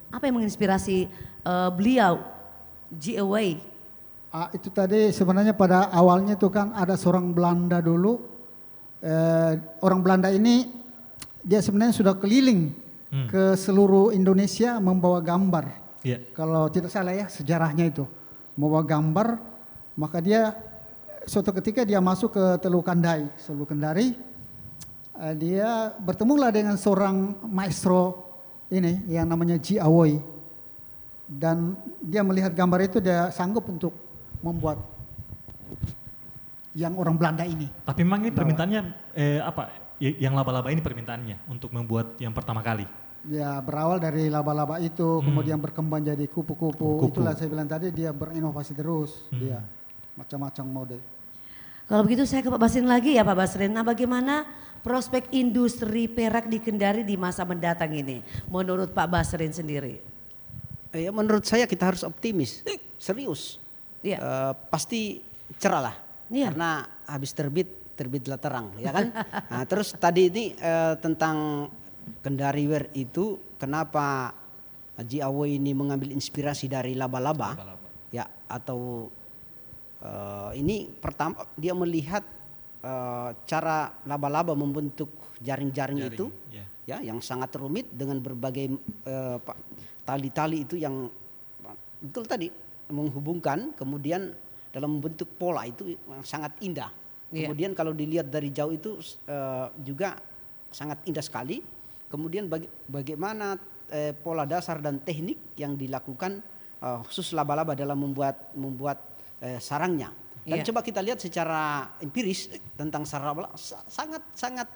Apa yang menginspirasi beliau, G. Away? Itu tadi sebenarnya pada awalnya itu kan ada seorang Belanda dulu. Orang Belanda ini dia sebenarnya sudah keliling ke seluruh Indonesia membawa gambar. Iya. Kalau tidak salah ya sejarahnya itu membawa gambar, maka dia suatu ketika dia masuk ke Teluk Kendari, dia bertemulah dengan seorang maestro ini yang namanya G. Away, dan dia melihat gambar itu dia sanggup untuk membuat yang orang Belanda ini. Tapi memang ini permintaannya yang laba-laba ini permintaannya untuk membuat yang pertama kali. Ya berawal dari laba-laba itu, kemudian berkembang jadi kupu-kupu. Kupu-kupu. Itulah saya bilang tadi dia berinovasi terus, dia macam-macam mode. Kalau begitu saya ke Pak Basrin lagi ya Pak Basrin. Nah, bagaimana prospek industri perak di Kendari di masa mendatang ini menurut Pak Basrin sendiri? Ya, menurut saya kita harus optimis, serius. Iya. Pasti cerah lah. Iya. Karena habis terbitlah terang, ya kan? Nah, terus tadi ini tentang Kendari Wear itu kenapa G. Away ini mengambil inspirasi dari laba-laba, ya atau ini pertama dia melihat cara laba-laba membentuk jaring-jaring itu, ya yang sangat rumit dengan berbagai tali-tali itu yang betul tadi menghubungkan, kemudian dalam membentuk pola itu yang sangat indah. Iya. Kemudian kalau dilihat dari jauh itu juga sangat indah sekali. Kemudian bagaimana pola dasar dan teknik yang dilakukan khusus laba-laba dalam membuat sarangnya. Dan Iya. coba kita lihat secara empiris tentang sarang laba-laba sangat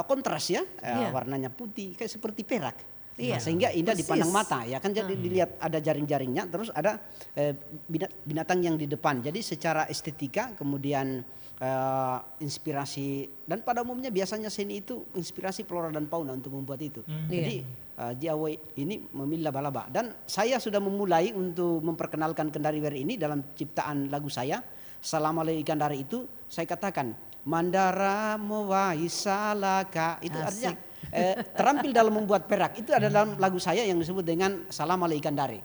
kontras ya, Iya. warnanya putih kayak seperti perak. Iya. Nah, sehingga indah Persis. dipandang mata ya kan, jadi dilihat ada jaring-jaringnya, terus ada binatang yang di depan. Jadi secara estetika kemudian inspirasi, dan pada umumnya biasanya seni itu inspirasi flora dan fauna untuk membuat itu. Jadi G. Away ini memilih laba-laba, dan saya sudah memulai untuk memperkenalkan Kendari Wear ini dalam ciptaan lagu saya. Salam alai ikan dari itu saya katakan Mandara mewai salaka, itu Asik. artinya terampil dalam membuat perak. Itu ada dalam lagu saya yang disebut dengan Salam alai ikan dari.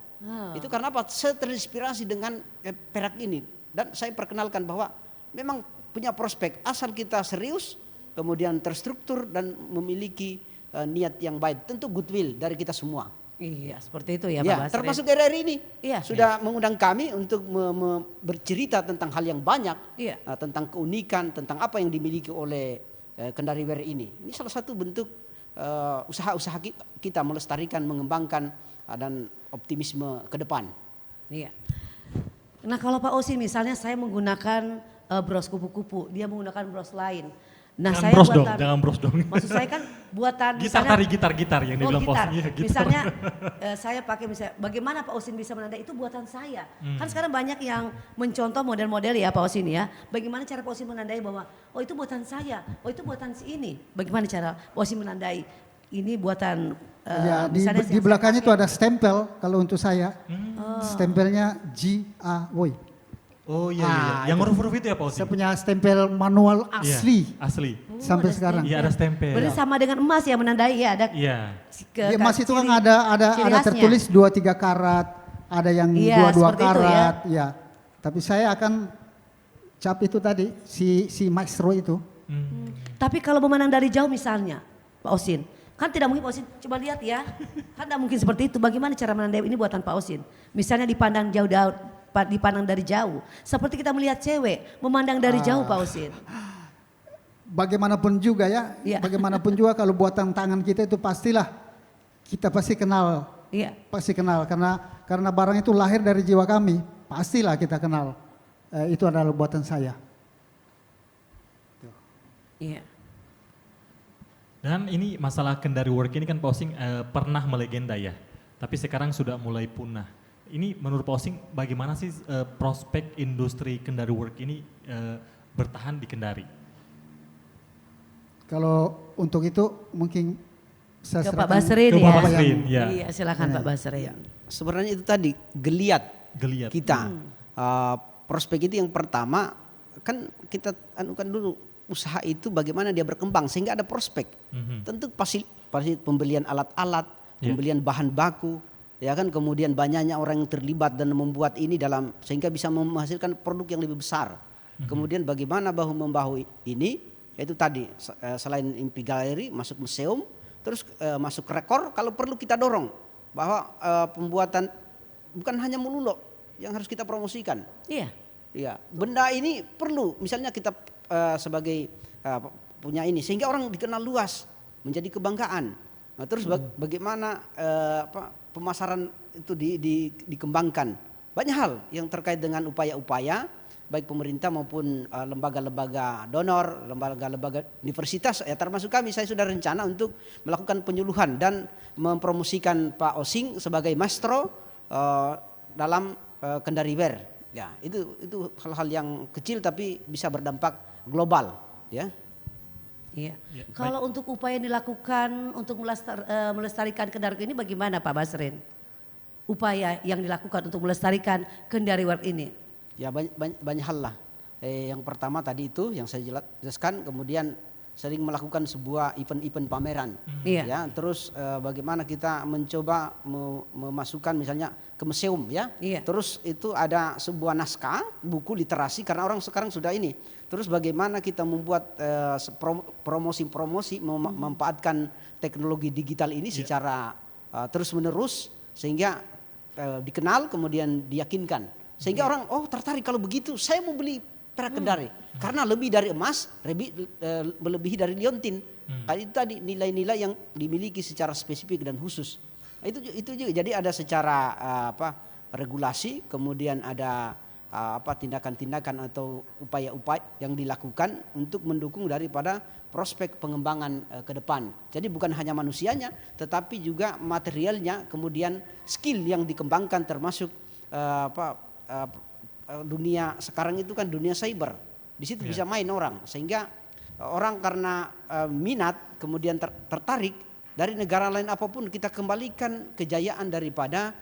Itu karena apa? Saya terinspirasi dengan perak ini, dan saya perkenalkan bahwa memang punya prospek asal kita serius, kemudian terstruktur dan memiliki niat yang baik. Tentu goodwill dari kita semua. Iya, seperti itu ya Pak Ya, Basrin. termasuk RRI ini Iya. sudah mengundang kami untuk bercerita tentang hal yang banyak, Iya. tentang keunikan, tentang apa yang dimiliki oleh Kendari Wear ini. Ini salah satu bentuk usaha-usaha kita melestarikan, mengembangkan dan optimisme ke depan. Iya. Nah, kalau Pak Osin misalnya saya menggunakan bros kupu-kupu, dia menggunakan bros lain. Nah, Jangan saya bros buatan, dong, jangan bros dong. Maksud saya kan buatan Gitar yang dibilang gitar. Iya, gitar. Misalnya saya pakai misalnya, bagaimana Pak Osin bisa menandai itu buatan saya. Kan sekarang banyak yang mencontoh model-model ya Pak Osin ya. Bagaimana cara Pak Osin menandai bahwa oh itu buatan saya, oh itu buatan si ini. Bagaimana cara Pak Osin menandai ini buatan Ya, misalnya di yang belakangnya saya itu pakai. ada stempel kalau untuk saya. Stempelnya G. Away. Oh iya. Yang huruf-huruf itu ya Pak Osin? Saya punya stempel manual asli Iya, asli. sampai ada sekarang. Iya ada stempel. Berarti sama dengan emas ya menandai ya ada Iya. Di emas itu kan ada ciri khasnya. tertulis 2-3 karat, ada yang Iya, 22 seperti itu ya. karat, ya. Tapi saya akan cap itu tadi, si maestro itu. Tapi kalau memandang dari jauh misalnya, Pak Osin, kan tidak mungkin Pak Osin, coba lihat ya, kan tidak mungkin seperti itu. Bagaimana cara menandai ini buatan Pak Osin? Misalnya dipandang dipandang dari jauh, seperti kita melihat cewek, memandang dari jauh Pak Osin. Bagaimanapun juga ya, Iya. bagaimanapun juga kalau buatan tangan kita itu pastilah kita pasti kenal, Iya, pasti kenal karena barang itu lahir dari jiwa kami, pastilah kita kenal. Itu adalah buatan saya. iya, Dan ini masalah Kendari Work ini kan Pak Osing pernah melegenda ya, tapi sekarang sudah mulai punah. Ini menurut Pak Osing bagaimana sih prospek industri Kendari Work ini bertahan di Kendari? Kalau untuk itu mungkin saya ke Pak serahkan Basrin ke ya. Pak Basrin, ya. Iya, silakan Pak Basrin. Sebenarnya itu tadi geliat Geliat. kita. Prospek itu yang pertama kan kita anukan dulu usaha itu bagaimana dia berkembang sehingga ada prospek. Tentu pasti pembelian alat-alat, pembelian bahan baku, ya kan, kemudian banyaknya orang yang terlibat dan membuat ini dalam sehingga bisa menghasilkan produk yang lebih besar. Kemudian bagaimana bahu membahu ini, itu tadi selain impi galeri masuk museum, terus masuk rekor, kalau perlu kita dorong bahwa pembuatan bukan hanya melulu yang harus kita promosikan. Iya. Ya, benda ini perlu, misalnya kita sebagai punya ini sehingga orang dikenal luas, menjadi kebanggaan. Nah, terus bagaimana pemasaran itu dikembangkan. Banyak hal yang terkait dengan upaya-upaya baik pemerintah maupun lembaga-lembaga donor, lembaga-lembaga universitas, ya termasuk kami. Saya sudah rencana untuk melakukan penyuluhan dan mempromosikan Pak Osing sebagai maestro dalam Kendari Wear. Ya, itu hal-hal yang kecil tapi bisa berdampak global, ya. Iya. Ya, Kalau untuk upaya yang dilakukan untuk melestarikan Kendari ini bagaimana Pak Basrin? Upaya yang dilakukan untuk melestarikan Kendari Work ini? Ya banyak hal lah. Yang pertama tadi itu yang saya jelaskan, kemudian sering melakukan sebuah event-event pameran. Iya. Ya, terus bagaimana kita mencoba memasukkan misalnya ke museum ya. Iya. Terus itu ada sebuah naskah, buku literasi karena orang sekarang sudah ini. Terus bagaimana kita membuat promosi-promosi memanfaatkan teknologi digital ini secara terus-menerus sehingga dikenal kemudian diyakinkan. Sehingga orang tertarik kalau begitu saya mau beli perak Kendari karena lebih dari emas, melebihi dari liontin. Itu tadi nilai-nilai yang dimiliki secara spesifik dan khusus. Itu juga jadi ada secara regulasi, kemudian ada tindakan-tindakan atau upaya-upaya yang dilakukan untuk mendukung daripada prospek pengembangan ke depan. Jadi bukan hanya manusianya, tetapi juga materialnya, kemudian skill yang dikembangkan termasuk dunia sekarang itu kan dunia cyber. Di situ bisa main orang, sehingga orang karena minat kemudian tertarik dari negara lain apapun kita kembalikan kejayaan daripada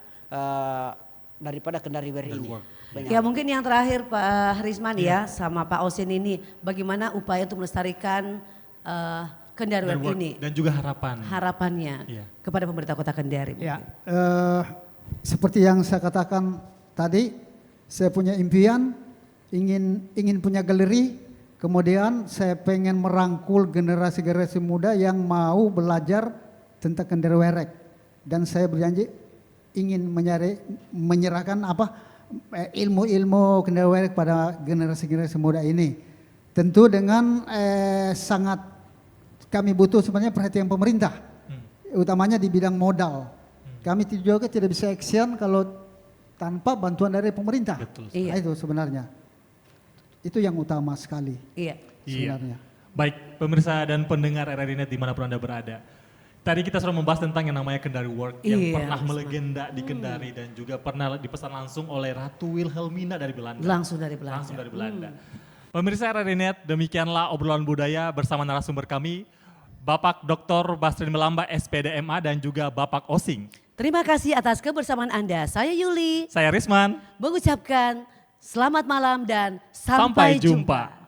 Kendari Wear ini. Ya mungkin yang terakhir Pak Harisman ya sama Pak Osin ini bagaimana upaya untuk melestarikan Kendari Wear ini Dan juga harapannya kepada pemerintah Kota Kendari. Ya, seperti yang saya katakan tadi, saya punya impian ingin punya galeri, kemudian saya pengen merangkul generasi-generasi muda yang mau belajar tentang Kendari Wear, dan saya berjanji ingin menyerahkan ilmu-ilmu Kendari Wear pada generasi-generasi muda ini. Tentu dengan sangat kami butuh sebenarnya perhatian pemerintah, utamanya di bidang modal. Kami juga tidak bisa action kalau tanpa bantuan dari pemerintah. Betul. Iya. Nah, itu sebenarnya. Itu yang utama sekali Iya. sebenarnya. Baik pemirsa dan pendengar RRI Net dimanapun Anda berada. Tadi kita sudah membahas tentang yang namanya Kendari Work yang Iya, pernah melegenda di Kendari dan juga pernah dipesan langsung oleh Ratu Wilhelmina dari Belanda. Langsung dari Belanda. Langsung dari Belanda. Pemirsa RRI Net, demikianlah obrolan budaya bersama narasumber kami, Bapak Dr. Basrin Melamba SPDMA dan juga Bapak Osing. Terima kasih atas kebersamaan Anda. Saya Yuli Saya Risman, mengucapkan selamat malam dan sampai jumpa.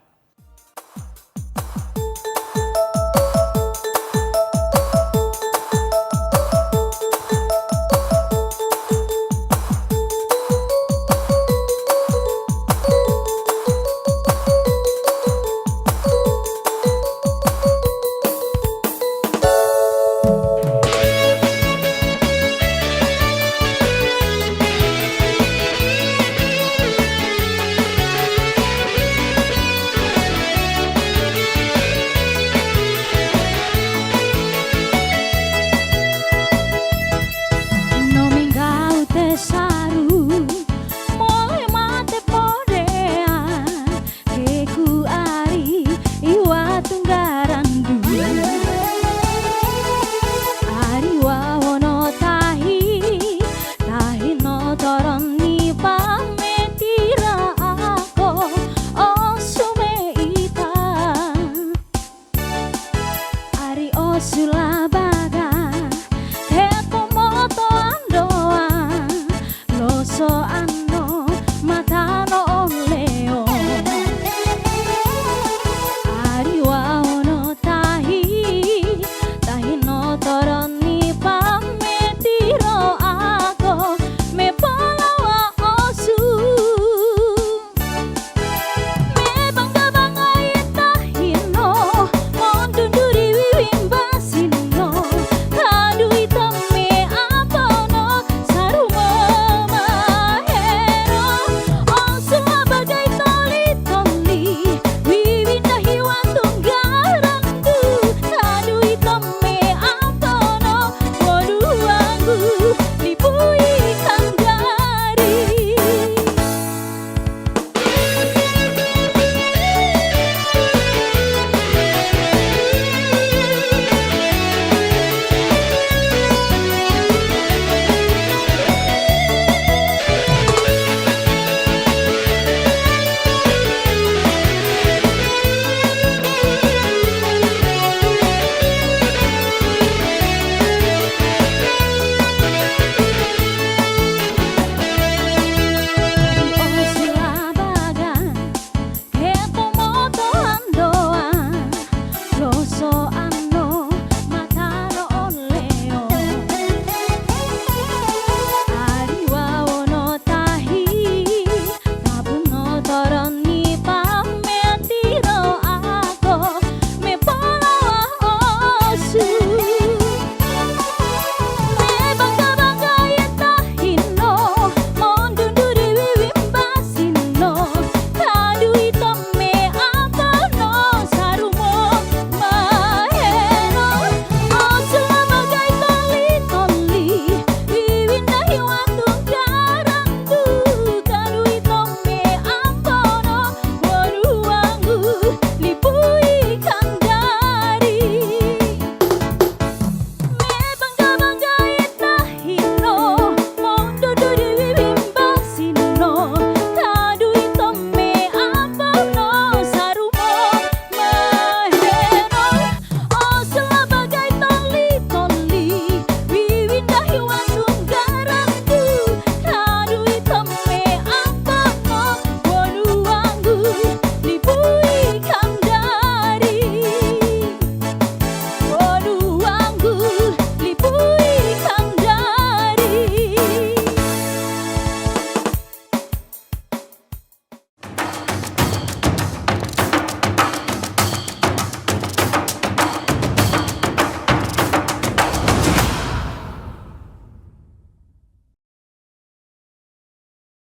no